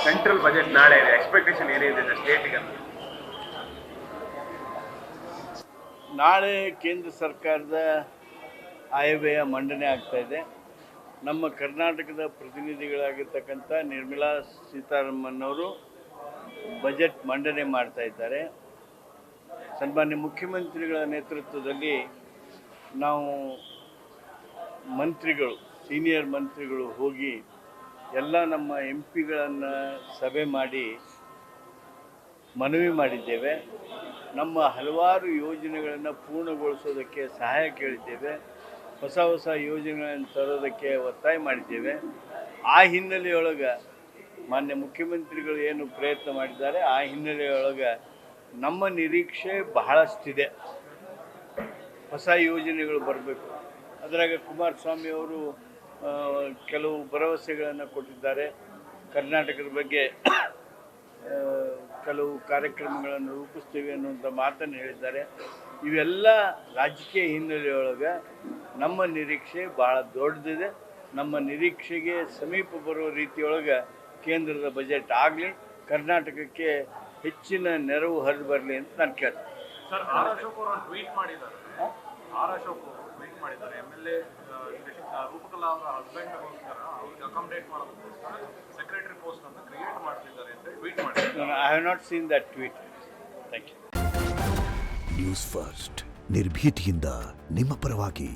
Central budget ನಾಳೆ ಇದೆ, expectation ಏನಿದೆ ಸ್ಟೇಟಿಗೆ? ನಾಳೆ ಕೇಂದ್ರ ಸರ್ಕಾರದ ಆಯವ್ಯಯ ಮಂಡನೆ ಆಗ್ತಾ ಇದೆ. ನಮ್ಮ ಕರ್ನಾಟಕದ ಪ್ರತಿನಿಧಿಗಳಾಗಿರ್ತಕ್ಕಂಥ ನಿರ್ಮಲಾ ಸೀತಾರಾಮನ್ ಅವರು ಬಜೆಟ್ ಮಂಡನೆ ಮಾಡ್ತಾ ಇದ್ದಾರೆ. ಸನ್ಮಾನ್ಯ ಮುಖ್ಯಮಂತ್ರಿಗಳ ನೇತೃತ್ವದಲ್ಲಿ ನಾವು ಮಂತ್ರಿಗಳು, ಸೀನಿಯರ್ ಮಂತ್ರಿಗಳು ಹೋಗಿ ಎಲ್ಲ ನಮ್ಮ ಎಂ ಪಿಗಳನ್ನು ಸಭೆ ಮಾಡಿ ಮನವಿ ಮಾಡಿದ್ದೇವೆ. ನಮ್ಮ ಹಲವಾರು ಯೋಜನೆಗಳನ್ನು ಪೂರ್ಣಗೊಳಿಸೋದಕ್ಕೆ ಸಹಾಯ ಕೇಳಿದ್ದೇವೆ. ಹೊಸ ಹೊಸ ಯೋಜನೆಗಳನ್ನು ತರೋದಕ್ಕೆ ಒತ್ತಾಯ ಮಾಡಿದ್ದೇವೆ. ಆ ಹಿನ್ನೆಲೆಯೊಳಗೆ ಮಾನ್ಯ ಮುಖ್ಯಮಂತ್ರಿಗಳು ಏನು ಪ್ರಯತ್ನ ಮಾಡಿದ್ದಾರೆ, ಆ ಹಿನ್ನೆಲೆಯೊಳಗೆ ನಮ್ಮ ನಿರೀಕ್ಷೆ ಬಹಳಷ್ಟಿದೆ. ಹೊಸ ಯೋಜನೆಗಳು ಬರಬೇಕು. ಅದರಾಗ ಕುಮಾರಸ್ವಾಮಿ ಅವರು ಕೆಲವು ಭರವಸೆಗಳನ್ನು ಕೊಟ್ಟಿದ್ದಾರೆ. ಕರ್ನಾಟಕದ ಬಗ್ಗೆ ಕೆಲವು ಕಾರ್ಯಕ್ರಮಗಳನ್ನು ರೂಪಿಸ್ತೀವಿ ಅನ್ನುವಂಥ ಮಾತನ್ನು ಹೇಳಿದ್ದಾರೆ. ಇವೆಲ್ಲ ರಾಜಕೀಯ ಹಿನ್ನೆಲೆಯೊಳಗೆ ನಮ್ಮ ನಿರೀಕ್ಷೆ ಭಾಳ ದೊಡ್ಡದಿದೆ. ನಮ್ಮ ನಿರೀಕ್ಷೆಗೆ ಸಮೀಪ ಬರುವ ರೀತಿಯೊಳಗೆ ಕೇಂದ್ರದ ಬಜೆಟ್ ಆಗಲಿ, ಕರ್ನಾಟಕಕ್ಕೆ ಹೆಚ್ಚಿನ ನೆರವು ಹರಿದು ಬರಲಿ ಅಂತ ನಾನು ಕೇಳ್ತೀನಿ. ಸರ್, ಆರ್ ಅಶೋಕ್ ಅವರು ಟ್ವೀಟ್ ಮಾಡಿದ್ದಾರೆ. MLA ರೂಪಕಲಾ ಅವರ ಹಸ್ಬೆಂಡ್ಗೋಸ್ಕರ ಅವ್ರಿಗೆ ಅಕಾಮಡೇಟ್ ಮಾಡೋದಕ್ಕೋಸ್ಕರ ಸೆಕ್ರೆಟರಿ ಪೋಸ್ಟ್ ಅನ್ನು ಕ್ರಿಯೇಟ್ ಮಾಡ್ತಿದ್ದಾರೆ ಅಂತ ಟ್ವೀಟ್ ಮಾಡಿದ್ದಾರೆ. I have not seen that tweet. Thank you. News first, ನಿರ್ಭೀತಿಯಿಂದ ನಿಮ್ಮ ಪರವಾಗಿ.